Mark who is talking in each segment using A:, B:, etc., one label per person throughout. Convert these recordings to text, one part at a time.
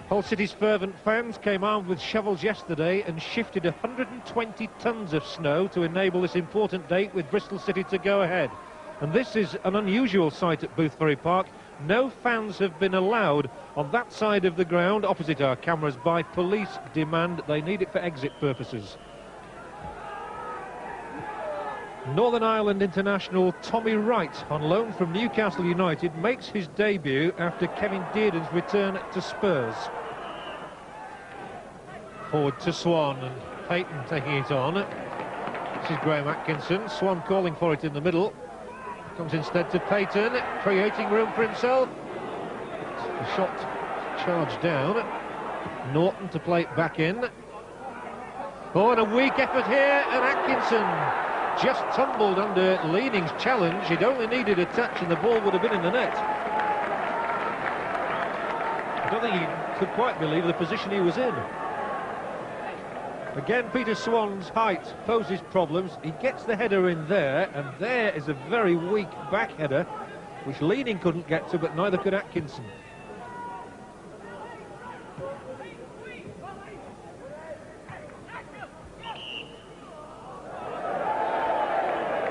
A: Hull City's fervent fans came armed with shovels yesterday and shifted 120 tons of snow to enable this important date with Bristol City to go ahead. And this is an unusual sight at Boothbury Park. No fans have been allowed on that side of the ground opposite our cameras by police demand. They need it for exit purposes. Northern Ireland international Tommy Wright, on loan from Newcastle United, makes his debut after Kevin Dearden's return to Spurs. Forward to Swan, and Payton taking it on. This is Graham Atkinson. Swan calling for it in the middle. Comes instead to Payton, creating room for himself. The shot charged down. Norton to play it back in. Oh, and a weak effort here, and Atkinson just tumbled under Leaning's challenge. He'd only needed a touch and the ball would have been in the net. I don't think he could quite believe the position he was in. Again, Peter Swan's height poses problems. He gets the header in there, and there is a very weak back header, which Leaning couldn't get to, but neither could Atkinson.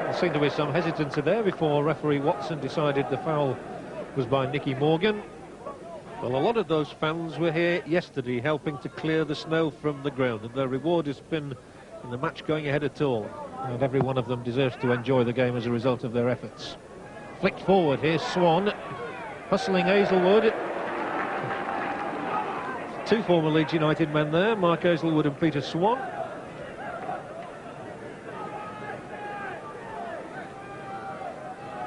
A: There seemed to be some hesitancy there before referee Watson decided the foul was by Nicky Morgan. Well, a lot of those fans were here yesterday helping to clear the snow from the ground, and their reward has been in the match going ahead at all. And every one of them deserves to enjoy the game as a result of their efforts. Flicked forward, here's Swan, hustling Hazelwood. Two former Leeds United men there, Mark Hazelwood and Peter Swan.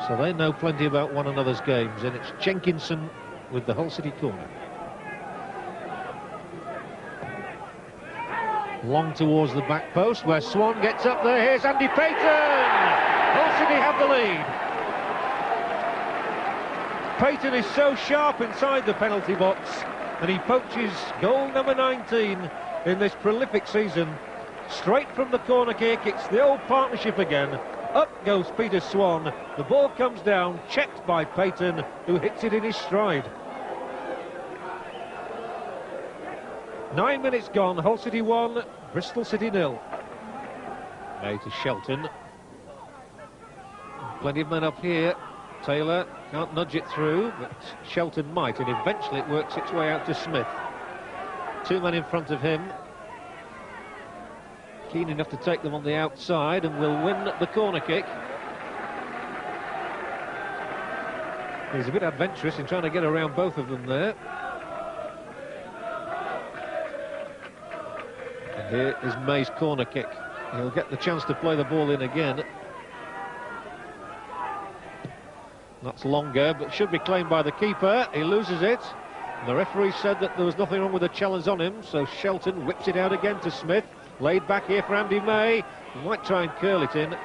A: So they know plenty about one another's games, and it's Jenkinson with the Hull City corner. Long towards the back post where Swan gets up there. Here's Andy Payton! Hull City have the lead. Payton is so sharp inside the penalty box, and he poaches goal number 19 in this prolific season. Straight from the corner kick, it's the old partnership again. Up goes Peter Swan. The ball comes down, checked by Payton, who hits it in his stride. 9 minutes gone, Hull City 1, Bristol City 0. May to Shelton. Plenty of men up here. Taylor can't nudge it through, but Shelton might, and eventually it works its way out to Smith. Two men in front of him. Keen enough to take them on the outside and will win the corner kick. He's a bit adventurous in trying to get around both of them there. And here is May's corner kick. He'll get the chance to play the ball in again. That's longer, but should be claimed by the keeper. He loses it. And the referee said that there was nothing wrong with the challenge on him, so Shelton whips it out again to Smith. Laid back here for Andy May. He might try and curl it in.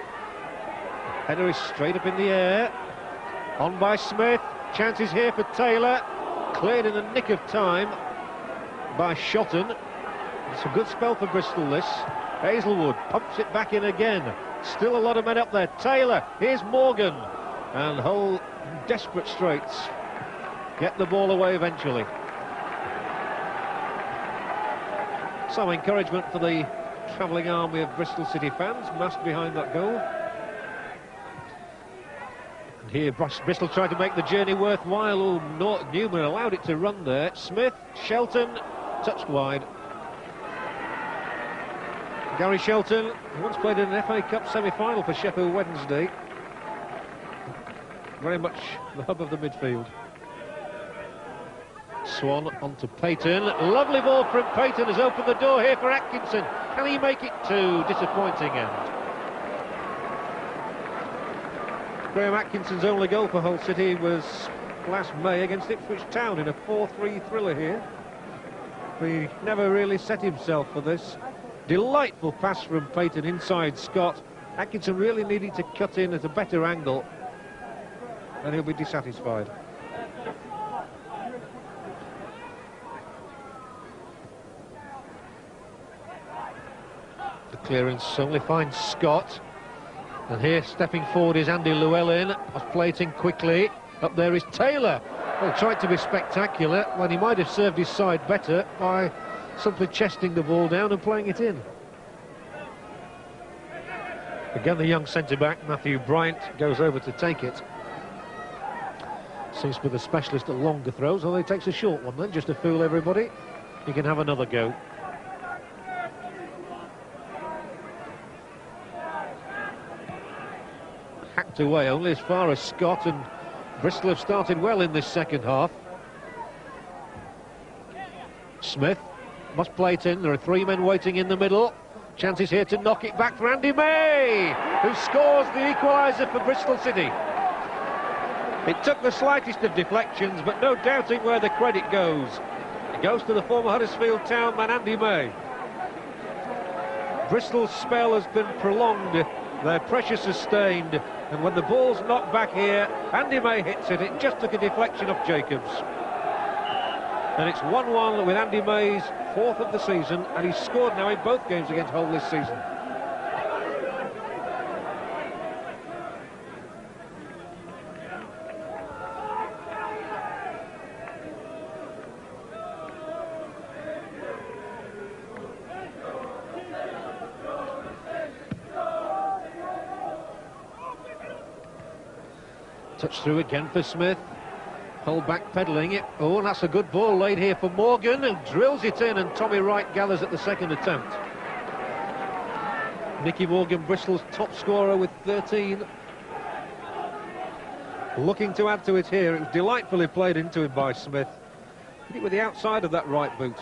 A: Header is straight up in the air. On by Smith. Chances here for Taylor. Cleared in the nick of time by Shotton. It's a good spell for Bristol, this. Hazelwood pumps it back in again. Still a lot of men up there. Taylor, here's Morgan. And Hull in desperate straits. Get the ball away eventually. Some encouragement for the travelling army of Bristol City fans massed behind that goal. And here Bristol tried to make the journey worthwhile. Oh, Newman allowed it to run there. Smith, Shelton, touched wide. Gary Shelton once played in an FA Cup semi-final for Sheffield Wednesday. Very much the hub of the midfield. Swan onto Payton. Lovely ball from Payton has opened the door here for Atkinson. Can he make it two? Disappointing end. Graham Atkinson's only goal for Hull City was last May against Ipswich Town in a 4-3 thriller here. He never really set himself for this. Delightful pass from Payton inside Scott. Atkinson really needed to cut in at a better angle, and he'll be dissatisfied. The clearance only finds Scott. And here stepping forward is Andy Llewellyn. Off-plating quickly. Up there is Taylor. Well, tried to be spectacular when he might have served his side better by simply chesting the ball down and playing it in. Again, the young centre-back, Matthew Bryant, goes over to take it. Seems to be the specialist at longer throws, although he takes a short one then, just to fool everybody. He can have another go. Hacked away only as far as Scott, and Bristol have started well in this second half. Smith must play it in. There are three men waiting in the middle. Chances here to knock it back for Andy May, who scores the equaliser for Bristol City. It took the slightest of deflections, but no doubting where the credit goes. It goes to the former Huddersfield Town man, Andy May. Bristol's spell has been prolonged, their pressure sustained, and when the ball's knocked back here, Andy May hits it. It just took a deflection off Jacobs. And it's 1-1 with Andy May's fourth of the season, and he's scored now in both games against Hull this season. Touch through again for Smith. Hull backpedaling it. Oh, and that's a good ball laid here for Morgan, who drills it in, and Tommy Wright gathers at the second attempt. Nicky Morgan, Bristol's top scorer with 13. Looking to add to it here. It was delightfully played into him by Smith. Hit it with the outside of that right boot.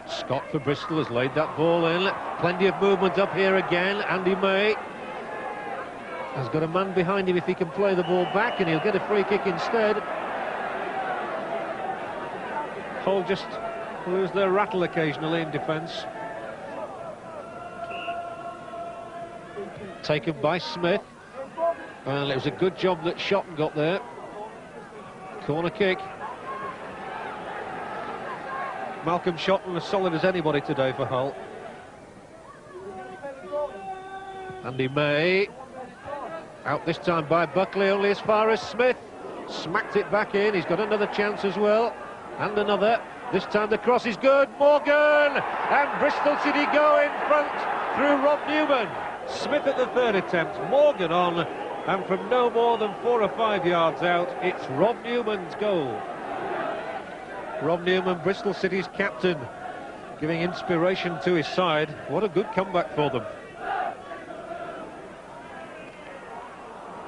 A: Scott for Bristol has laid that ball in. Plenty of movement up here again. Andy May has got a man behind him if he can play the ball back, and he'll get a free kick instead. Hull just lose their rattle occasionally in defence. Taken by Smith. And it was a good job that Shotton got there. Corner kick. Malcolm Shotton as solid as anybody today for Hull. Andy May. Out this time by Buckley, only as far as Smith. Smacked it back in. He's got another chance as well. And another. This time the cross is good. Morgan! And Bristol City go in front through Rob Newman. Smith at the third attempt. Morgan on. And from no more than 4 or 5 yards out, it's Rob Newman's goal. Rob Newman, Bristol City's captain, giving inspiration to his side. What a good comeback for them.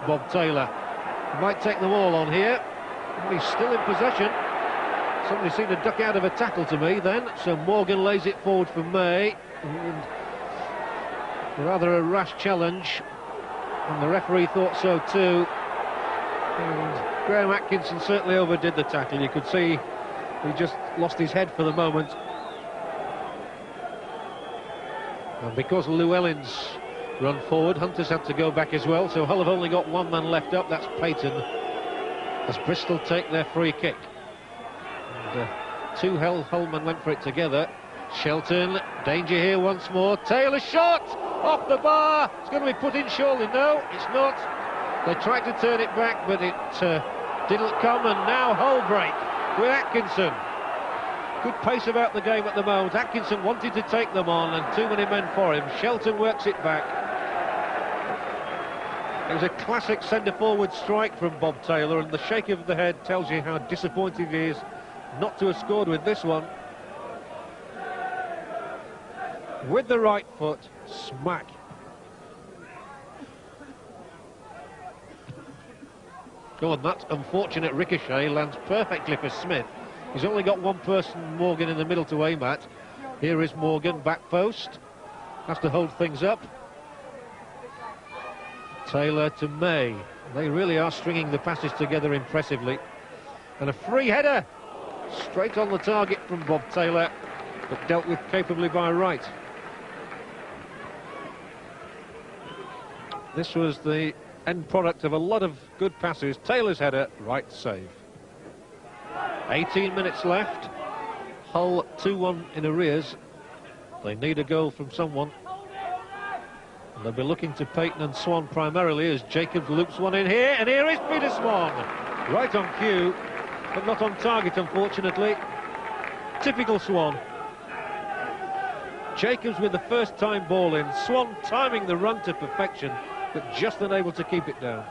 A: Bob Taylor might take them all on here, but he's still in possession. Somebody seemed to duck out of a tackle to me then, so Morgan lays it forward for May. And rather a rash challenge, and the referee thought so too. And Graham Atkinson certainly overdid the tackle. You could see he just lost his head for the moment. And because Llewellyn's run forward, Hunter's had to go back as well, so Hull have only got one man left up, that's Payton, as Bristol take their free kick. And two Hull men went for it together. Shelton, danger here once more. Taylor shot off the bar. It's going to be put in surely. No, it's not. They tried to turn it back, but it didn't come, and now Hull break with Atkinson. Good pace about the game at the moment. Atkinson wanted to take them on, and too many men for him. Shelton works it back. It was a classic centre-forward strike from Bob Taylor, and the shake of the head tells you how disappointed he is not to have scored with this one. With the right foot, smack. Go on, that unfortunate ricochet lands perfectly for Smith. He's only got one person, Morgan, in the middle to aim at. Here is Morgan, back post. Has to hold things up. Taylor to May. They really are stringing the passes together impressively. And a free header. Straight on the target from Bob Taylor, but dealt with capably by Wright. This was the end product of a lot of good passes. Taylor's header, Wright save. 18 minutes left. Hull 2-1 in arrears. They need a goal from someone. And they'll be looking to Peyton and Swan primarily as Jacobs loops one in here. And here is Peter Swan. Right on cue, but not on target, unfortunately. Typical Swan. Jacobs with the first time ball in. Swan timing the run to perfection, but just unable to keep it down.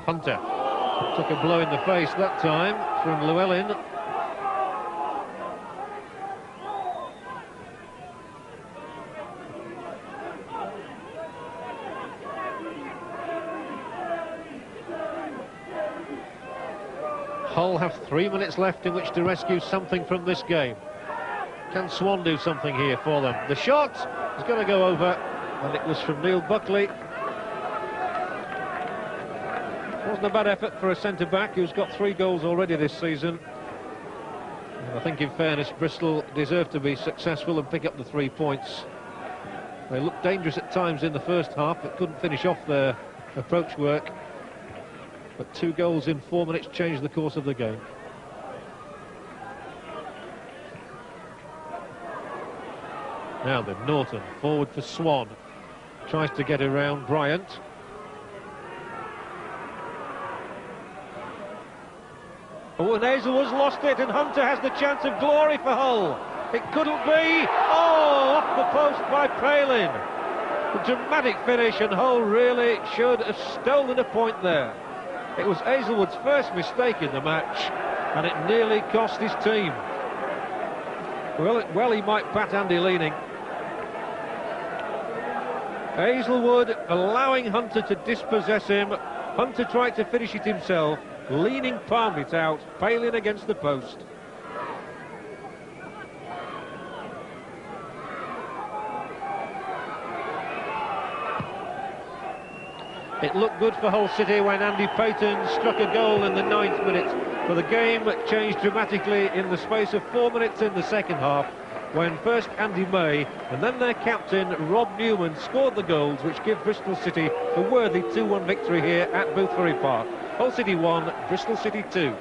A: Hunter took a blow in the face that time from Llewellyn. Hull have 3 minutes left in which to rescue something from this game. Can Swan do something here for them? The shot is going to go over, and it was from Neil Buckley. Wasn't a bad effort for a centre-back who's got 3 goals already this season. And I think, in fairness, Bristol deserved to be successful and pick up the 3 points. They looked dangerous at times in the first half, but couldn't finish off their approach work. But 2 goals in 4 minutes changed the course of the game. Now then, Norton forward for Swan. Tries to get around Bryant. Oh, and Hazelwood's lost it, and Hunter has the chance of glory for Hull. It couldn't be. Oh, off the post by Palin. A dramatic finish, and Hull really should have stolen a point there. It was Hazelwood's first mistake in the match, and it nearly cost his team. Well, he might bat Andy Leaning. Hazelwood allowing Hunter to dispossess him. Hunter tried to finish it himself. Leaning palmed it out. Palin against the post. It looked good for Hull City when Andy Payton struck a goal in the 9th minute. But the game changed dramatically in the space of 4 minutes in the second half, when first Andy May and then their captain Rob Newman scored the goals which give Bristol City a worthy 2-1 victory here at Boothbury Park. Hull City 1, Bristol City 2.